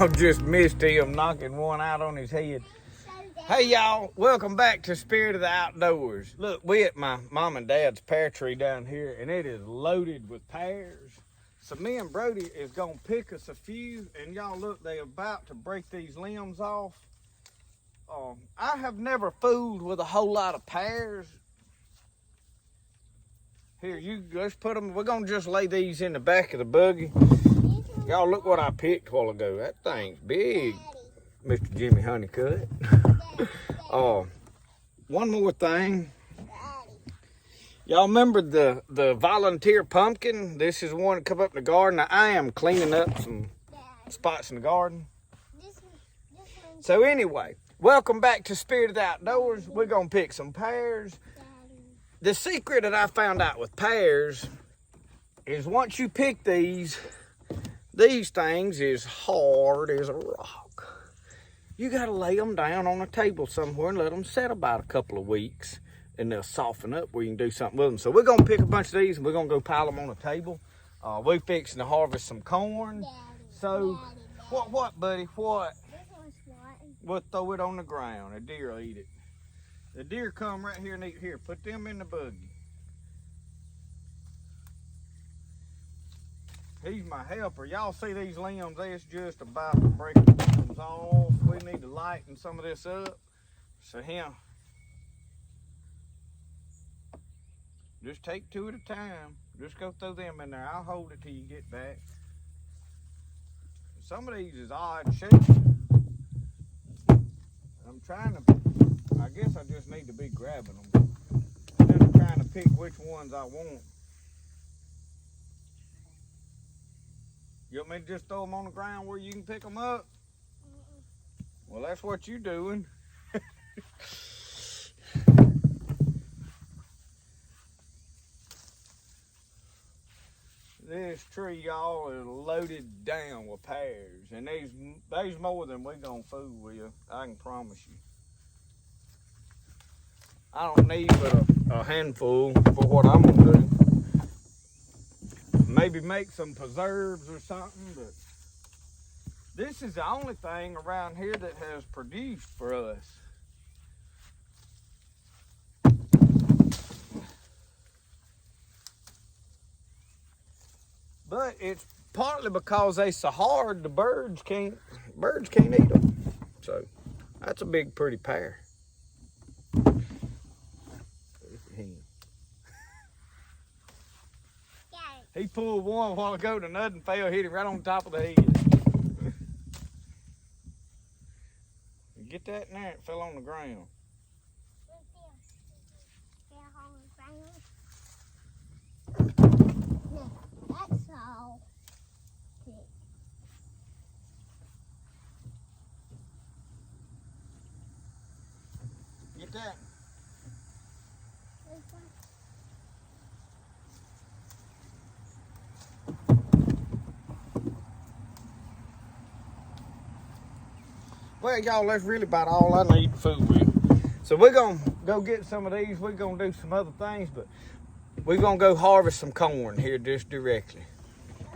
y'all just missed him knocking one out on his head. Hey y'all, welcome back to Spirit of the Outdoors. Look, we at my mom and dad's pear tree down here, and it is loaded with pears. So me and Brody is gonna pick us a few, and y'all look, they about to break these limbs off. I have never fooled with a whole lot of pears. Here, let's put them, we're gonna just lay these in the back of the buggy. Y'all look what I picked a while ago. That thing's big, Mr. Jimmy Honeycutt. One more thing. Y'all remember the volunteer pumpkin? This is one that come up in the garden. Now, I am cleaning up some spots in the garden. So anyway, welcome back to Spirit of the Outdoors. We're gonna pick some pears. The secret that I found out with pears is once you pick these things is hard as a rock. You gotta lay them down on a table somewhere and let them set about a couple of weeks, and they'll soften up where you can do something with them. So we're gonna pick a bunch of these and we're gonna go pile them on a table. We're fixing to harvest some corn. So, what, buddy, what? We'll throw it on the ground. A deer will eat it. The deer come right here and eat. Here, put them in the buggy. He's my helper. Y'all see these limbs? It's just about to break the limbs off. We need to lighten some of this up. So him, just take two at a time. Just go throw them in there. I'll hold it till you get back. Some of these is odd shaped. I'm trying to, I guess I just need to be grabbing them. Instead of trying to pick which ones I want. You want me to just throw them on the ground where you can pick them up? Well, that's what you're doing. This tree, y'all, is loaded down with pears. And there's more than we're going to fool with, I can promise you. I don't need but a handful for what I'm going to do. Maybe make some preserves or something, but this is the only thing around here that has produced for us. But it's partly because they're so hard, the birds can't eat them. So that's a big, pretty pear. He pulled one a while ago, the nothing fell, hit him right on top of the head. Get that in there, it fell on the ground. That's all. Get that. Well, y'all, that's really about all I need food with. So we're gonna go get some of these. We're gonna do some other things, but we're gonna go harvest some corn here just directly.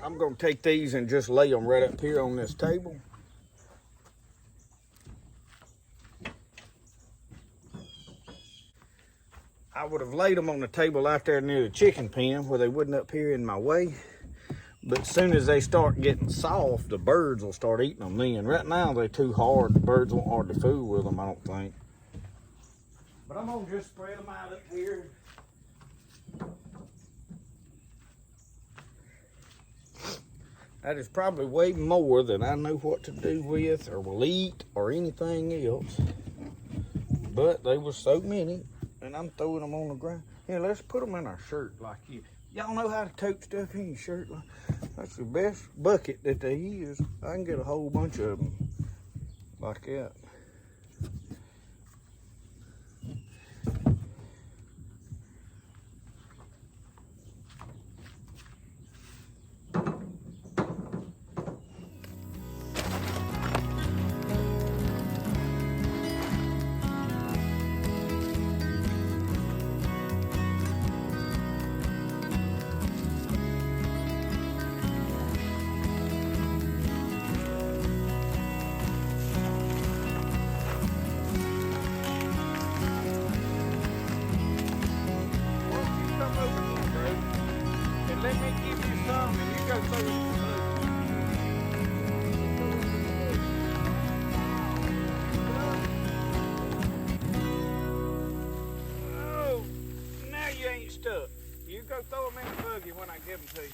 I'm gonna take these and just lay them right up here on this table. I would have laid them on the table out there near the chicken pen where they wouldn't up here in my way. But as soon as they start getting soft, the birds will start eating them then. Right now, they're too hard. The birds won't hardly fool with them, I don't think. But I'm gonna just spread them out up here. That is probably way more than I know what to do with or will eat or anything else. But there was so many, and I'm throwing them on the ground. Here, let's put them in our shirt like you. Y'all know how to tote stuff in your shirt. That's the best bucket that they use. I can get a whole bunch of them like that. go throw them in the buggy when I give them to you.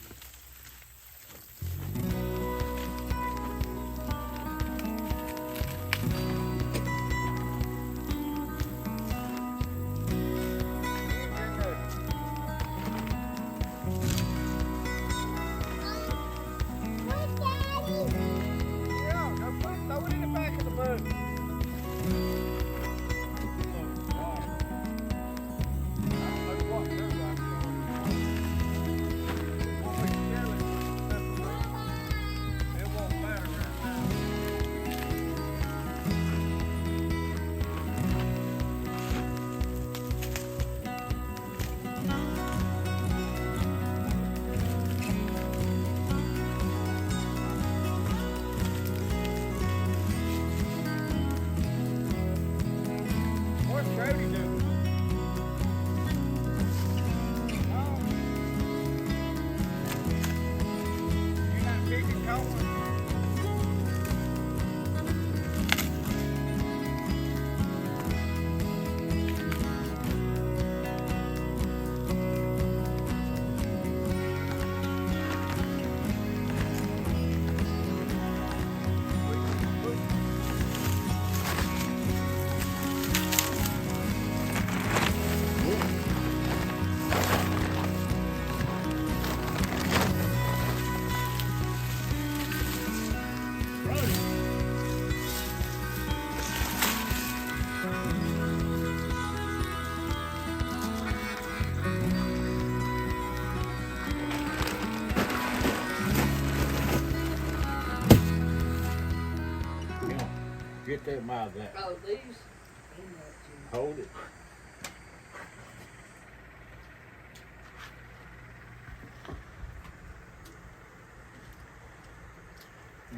What's Brody doing? Oh. You're not picking corn? Get that mouth out. Oh, these? Hold it.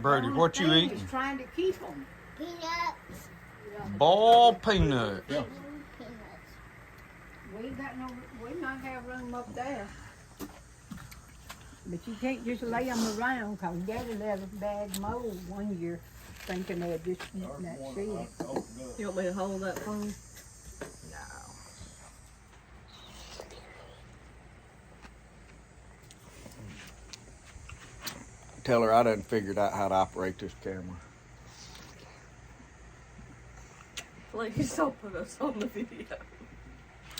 Brody, what you eating? He's trying to keep them. Peanuts. Ball peanut. Yeah. We ain't got no, we not have room up there. But you can't just lay them around, cause Daddy let us bag mold one year, thinking they'd just eaten that seed. You want me to hold that phone? Tell her I done figured out how to operate this camera. Please don't put us on the video.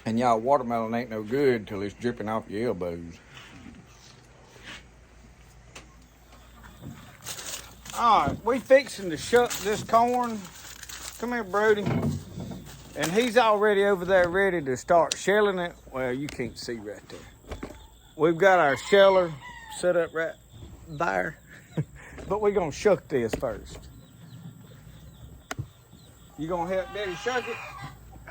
And y'all, watermelon ain't no good till it's dripping off your elbows. All right, we fixing to shuck this corn. Come here, Brody. And he's already over there ready to start shelling it. Well, you can't see right there. We've got our sheller set up right there. But we're gonna shuck this first. You gonna help Daddy shuck it?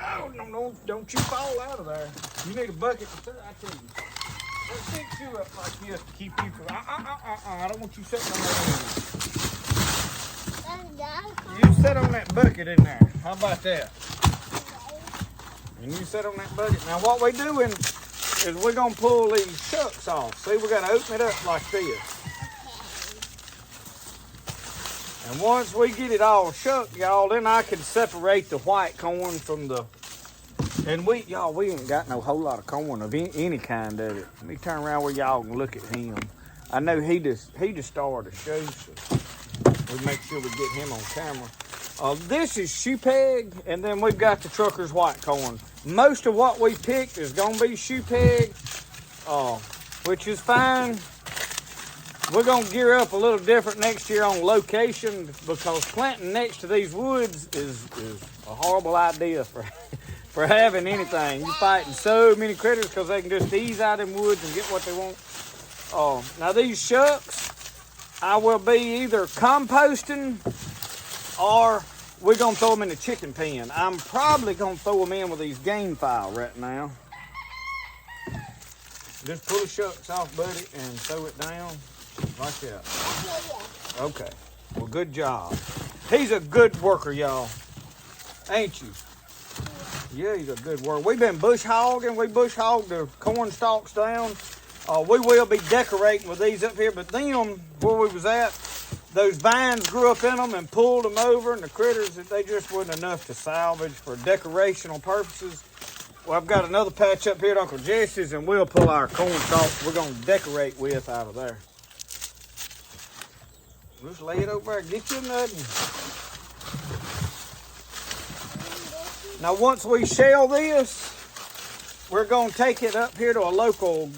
Oh, no, don't you fall out of there. You need a bucket to stir, I tell you. Let's fix you up like this to keep you from, I don't want you sitting on that. You sit on that bucket in there. How about that? And you sit on that bucket. Now what we're doing is we're gonna pull these shucks off. See, we're gonna open it up like this. And once we get it all shucked, y'all, then I can separate the white corn from the, and we ain't got no whole lot of corn of any kind of it. Let me turn around where y'all can look at him. I know he just started a show, so we make sure we get him on camera. This is shoe peg, and then we've got the trucker's white corn. Most of what we picked is gonna be shoe peg, which is fine. We're gonna gear up a little different next year on location, because planting next to these woods is a horrible idea for having anything. You're fighting so many critters because they can just ease out in woods and get what they want. Now these shucks, I will be either composting or we're gonna throw them in the chicken pen. I'm probably gonna throw them in with these game file right now. Just pull the shucks off, buddy, and throw it down. Like that. Okay. Well, good job. He's a good worker, y'all. Ain't you? Yeah, he's a good worker. We've been bush hogging. We bush hogged the corn stalks down. We will be decorating with these up here, but them, where we was at, those vines grew up in them and pulled them over, and the critters, they just wasn't enough to salvage for decorational purposes. Well, I've got another patch up here at Uncle Jesse's, and we'll pull our corn stalks we're going to decorate with out of there. Just lay it over there. Get you a nutting. Now, once we shell this, we're going to take it up here to a local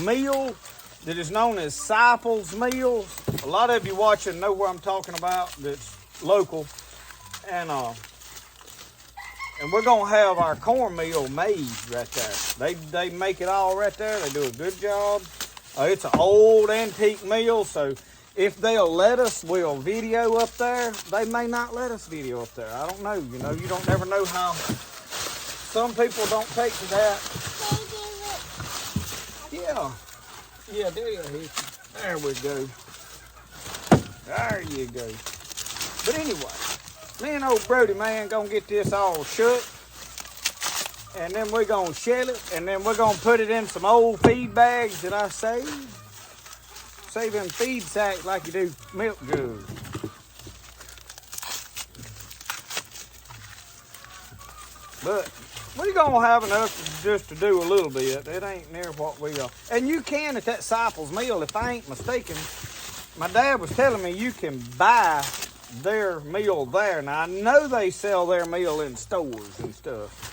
mill that is known as Seifels Mills. A lot of you watching know where I'm talking about. That's local. And we're going to have our cornmeal made right there. They make it all right there. They do a good job. It's an old antique mill, so if they'll let us, we'll video up there. They may not let us video up there. I don't know. You know, you don't never know how. Some people don't take to that. Yeah. Yeah, there you go. There we go. There you go. But anyway, me and old Brody, man, gonna get this all shut. And then we're gonna shell it. And then we're gonna put it in some old feed bags that I saved. Save them feed sacks like you do milk jugs. But we're gonna have enough just to do a little bit. It ain't near what we are. And you can at that Seifels Mill, if I ain't mistaken. My dad was telling me you can buy their meal there. Now I know they sell their meal in stores and stuff.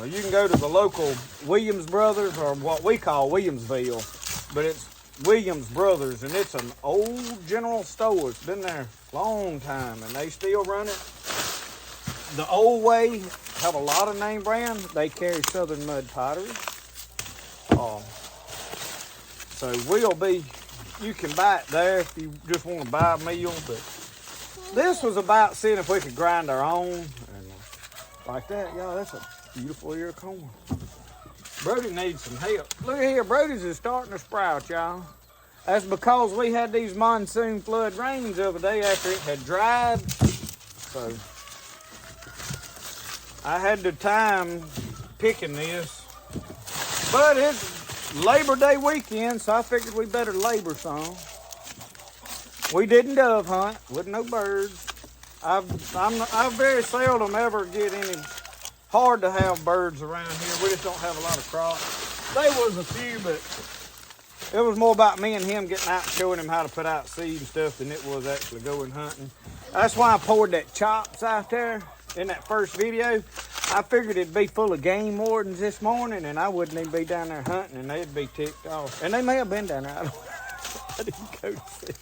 You can go to the local Williams Brothers, or what we call Williamsville, but it's Williams Brothers, and it's an old general store. It's been there a long time, and they still run it the old way. Have a lot of name brand. They carry Southern Mud Pottery. So you can buy it there if you just want to buy a meal. But this was about seeing if we could grind our own. And like that, y'all, that's a beautiful ear of corn. Brody needs some help. Look here, Brody's is starting to sprout, y'all. That's because we had these monsoon flood rains the other day after it had dried. So I had the time picking this. But it's Labor Day weekend, so I figured we better labor some. We didn't dove hunt with no birds. I very seldom ever get any. Hard to have birds around here. We just don't have a lot of crops. There was a few, but it was more about me and him getting out and showing him how to put out seed and stuff than it was actually going hunting. That's why I poured that chops out there in that first video. I figured it'd be full of game wardens this morning, and I wouldn't even be down there hunting, and they'd be ticked off. And they may have been down there. I didn't go to see.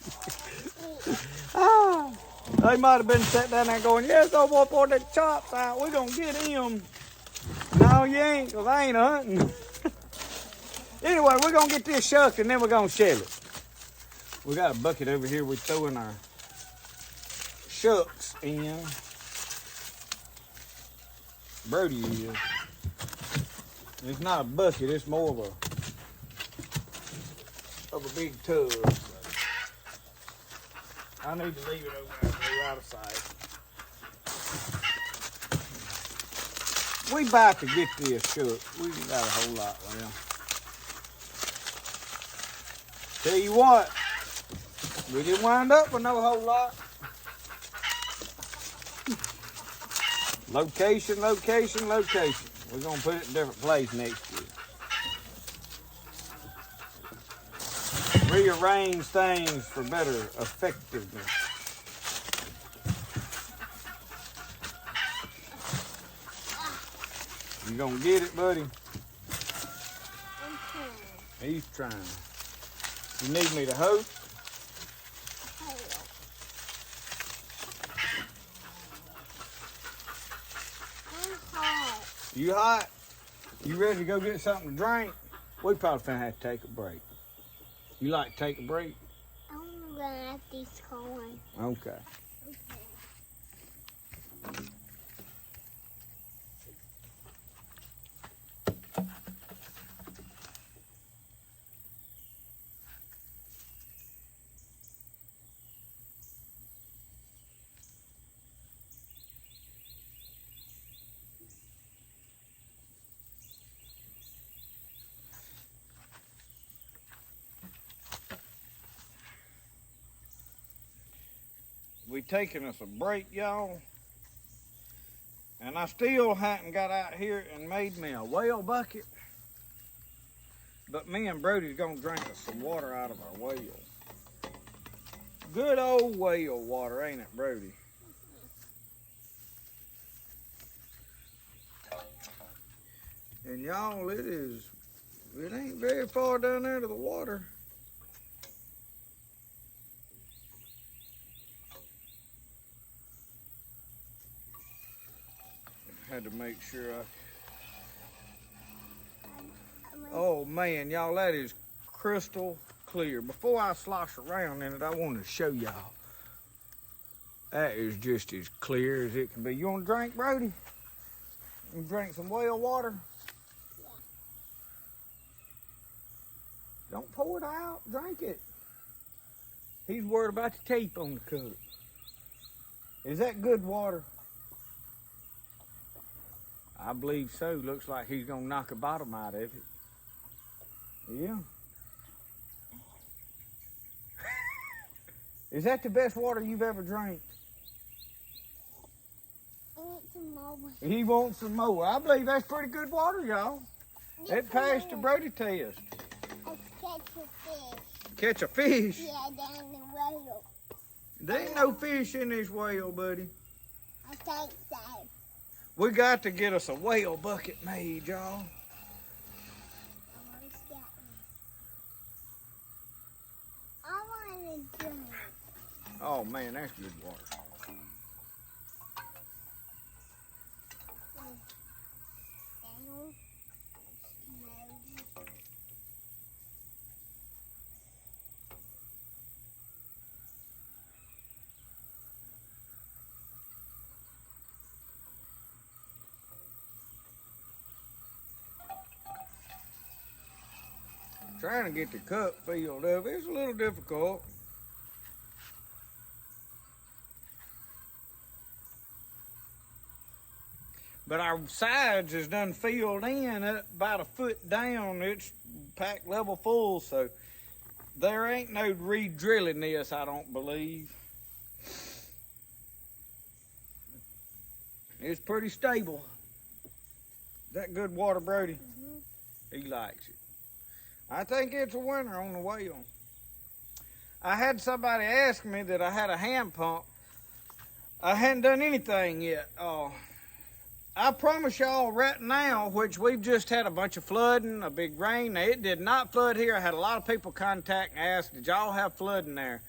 They might have been sitting down there going, yes, old boy poured that chops out. We're going to get him. No, you ain't, because I ain't hunting. Anyway, we're going to get this shucked, and then we're going to shell it. We got a bucket over here. We're throwing our shucks in. Brody is. It's not a bucket. It's more of a big tub. I need to leave it over there. We're out of sight. We about to get this shook. We ain't got a whole lot left. Tell you what, we didn't wind up with no whole lot. Location, location, location. We're gonna put it in a different place next year. Rearrange things for better effectiveness. You gonna get it, buddy? He's trying. You need me to hope? I'm hot. You hot? You ready to go get something to drink? We probably finna have to take a break. You like to take a break? I'm gonna have these corn. Okay. We taking us a break, y'all, And I still hadn't got out here and made me a whale bucket. But me and Brody's gonna drink us some water out of our well. Good old whale water, ain't it, Brody? And y'all, it ain't very far down there to the water. Had to make sure oh man, y'all, that is crystal clear. Before I slosh around in it, I want to show y'all. That is just as clear as it can be. You want to drink, Brody? You drink some well water? Yeah. Don't pour it out. Drink it. He's worried about the tape on the cup. Is that good water? I believe so. Looks like he's gonna knock a bottom out of it. Yeah. Is that the best water you've ever drank? I want some more. He wants some more. I believe that's pretty good water, y'all. It passed the Brody test. Let's catch a fish. Catch a fish? Yeah, down the whale. There ain't no fish in this whale, buddy. I think so. We got to get us a whale bucket made, y'all. I almost got one. I want to drink. Oh man, that's good water. Trying to get the cup filled up, it's a little difficult. But our sides is done filled in up about a foot down. It's packed level full, so there ain't no re-drilling this, I don't believe. It's pretty stable. Is that good water, Brody? Mm-hmm. He likes it. I think it's a winner on the whale. I had somebody ask me that I had a hand pump. I hadn't done anything yet. I promise y'all right now, which we've just had a bunch of flooding, a big rain. Now, it did not flood here. I had a lot of people contact and ask, did y'all have flooding there?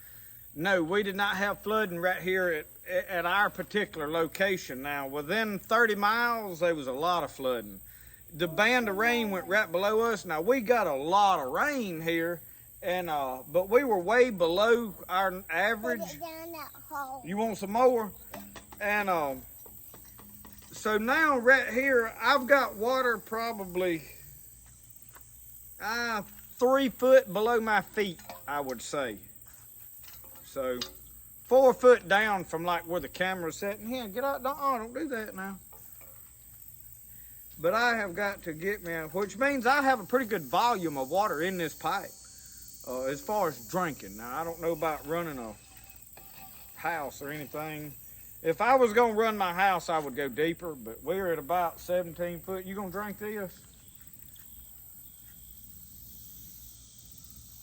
No, we did not have flooding right here at our particular location. Now, within 30 miles, there was a lot of flooding. The band of rain went right below us. Now, we got a lot of rain here, and but we were way below our average. Put it down that hole. You want some more? And so now right here, I've got water probably 3 foot below my feet, I would say. So 4 foot down from like where the camera's sitting. Here, get out. Don't do that now. But I have got to get me, which means I have a pretty good volume of water in this pipe as far as drinking. Now, I don't know about running a house or anything. If I was going to run my house, I would go deeper, but we're at about 17 foot. You going to drink this?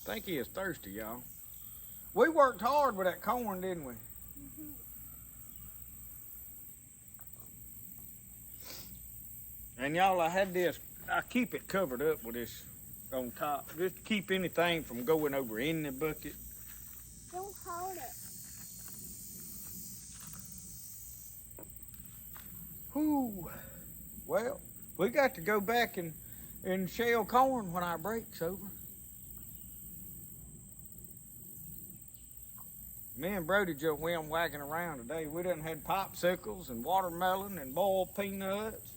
I think he is thirsty, y'all. We worked hard with that corn, didn't we? And y'all, I keep it covered up with this on top, just to keep anything from going over in the bucket. Don't hold it. Whew. Well, we got to go back and shell corn when our break's over. Me and Brody just went whacking around today. We done had popsicles and watermelon and boiled peanuts.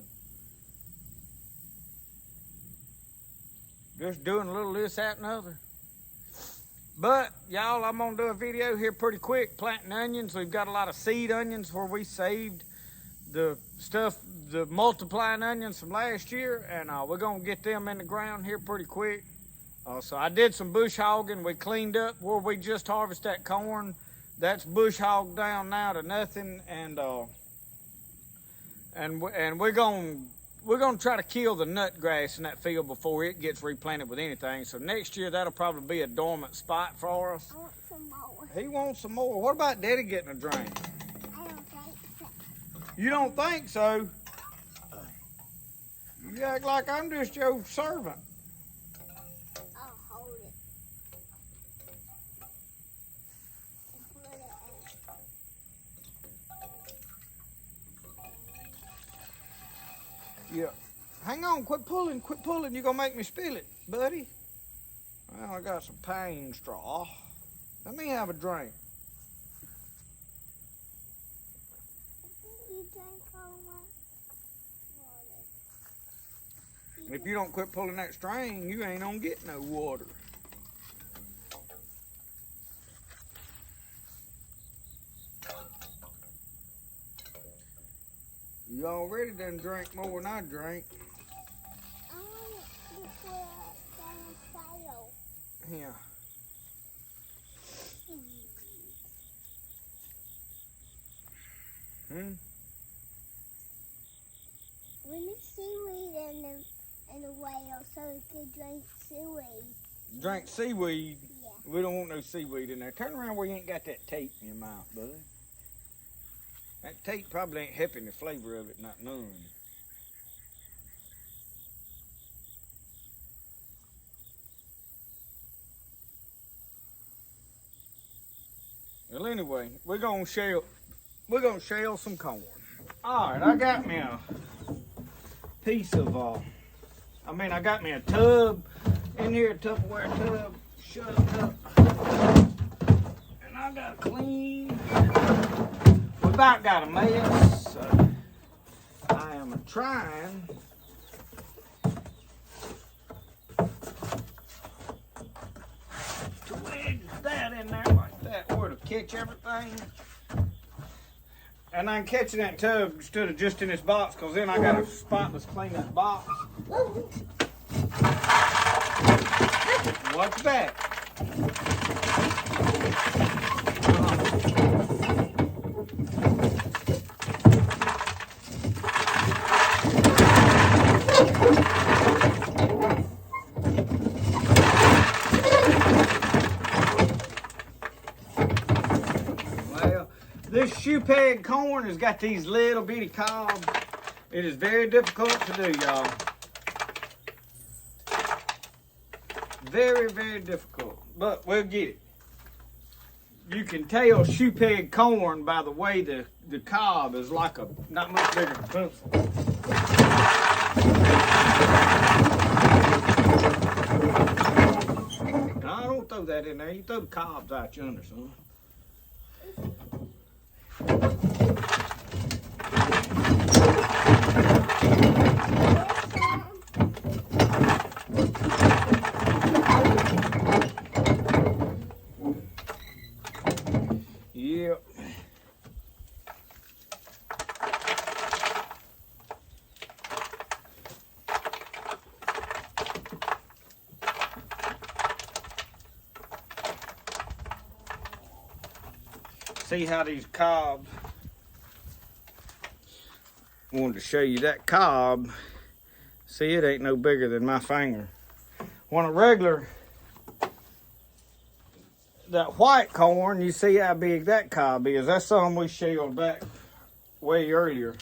Just doing a little this, that, and other. But, y'all, I'm going to do a video here pretty quick, planting onions. We've got a lot of seed onions where we saved the stuff, the multiplying onions from last year, and we're going to get them in the ground here pretty quick. So I did some bush hogging. We cleaned up where we just harvested that corn. That's bush hogged down now to nothing, and And we're gonna try to kill the nut grass in that field before it gets replanted with anything. So next year that'll probably be a dormant spot for us. I want some more. He wants some more. What about Daddy getting a drink? I don't think so. You don't think so? You act like I'm just your servant. I'll hold it. And put it in. Yeah. Hang on, quit pulling. You're gonna make me spill it, buddy. Well, I got some pain straw. Let me have a drink. You drink all my water. If you don't quit pulling that string, you ain't gonna get no water. You already done drank more than I drank. I want it to put it down the saddle. Yeah. We need seaweed in the whale so we can drink seaweed. Drink seaweed. Yeah. We don't want no seaweed in there. Turn around where you ain't got that tape in your mouth, buddy. That tape probably ain't helping the flavor of it, not none. Well, anyway, we're gonna shell some corn. All right, I got me a piece of I got me a tub in here, a Tupperware tub, shoved up, and I got clean. We about got a mess, so I am trying to wedge that in there like that, where to catch everything. And I'm catching that tub instead of just in this box, because then I got to spotless clean that box. What's that? Well, this shoe peg corn has got these little bitty cobs. It is very difficult to do, y'all. Very, very difficult, but we'll get it. You can tell shoe peg corn by the way the cob is like not much bigger than a pencil. No, don't throw that in there. You throw the cobs out yonder, son. Yep. See how these cobs, I wanted to show you that cob. See, it ain't no bigger than my finger. On a regular, that white corn, you see how big that cob is. That's something we shelled back way earlier.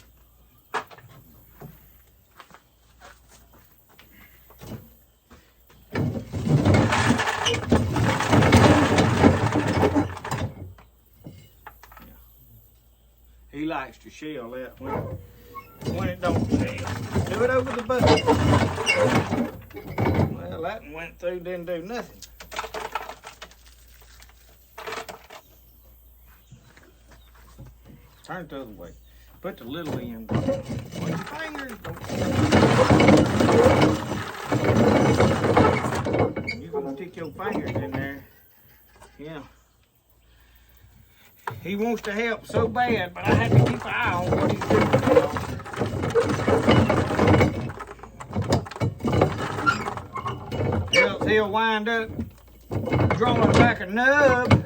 He likes to shell that when it don't shell. Do it over the bucket. Well, that one went through, didn't do nothing. Turn it the other way. Put the little end. Watch your fingers. You're gonna stick your fingers in there. Yeah. He wants to help so bad, but I have to keep an eye on what he's doing. Else he'll wind up drawing back a nub.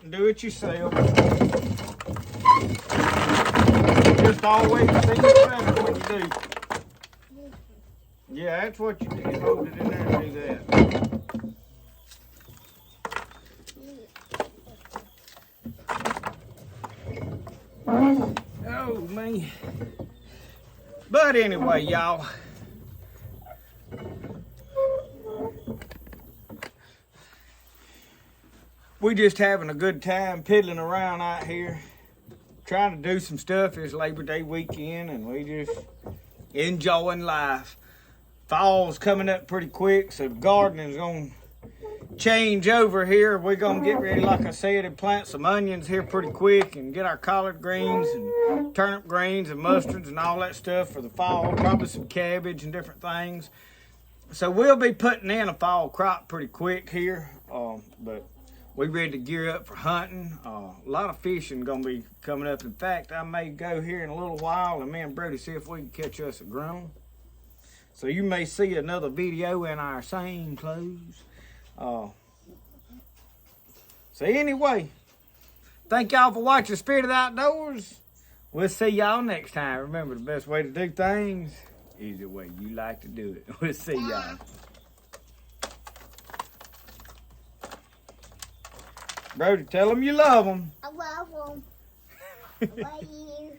it and do it yourself. Just always seems better when you do. Yeah, that's what you do. Hold it in there and do that. Oh, man. But anyway, y'all. We just having a good time piddling around out here. Trying to do some stuff. It's Labor Day weekend and we just enjoying life. Fall's coming up pretty quick, so gardening's gonna change over here. We're gonna get ready, like I said, and plant some onions here pretty quick and get our collard greens and turnip greens and mustards and all that stuff for the fall. Probably some cabbage and different things. So we'll be putting in a fall crop pretty quick here, but we ready to gear up for hunting. A lot of fishing gonna be coming up. In fact, I may go here in a little while and me and Brody see if we can catch us a grown. So you may see another video in our same clothes. So anyway, thank y'all for watching Spirit of the Outdoors. We'll see y'all next time. Remember, the best way to do things is the way you like to do it. We'll see y'all. Brody, tell them you love them. I love them. I love you.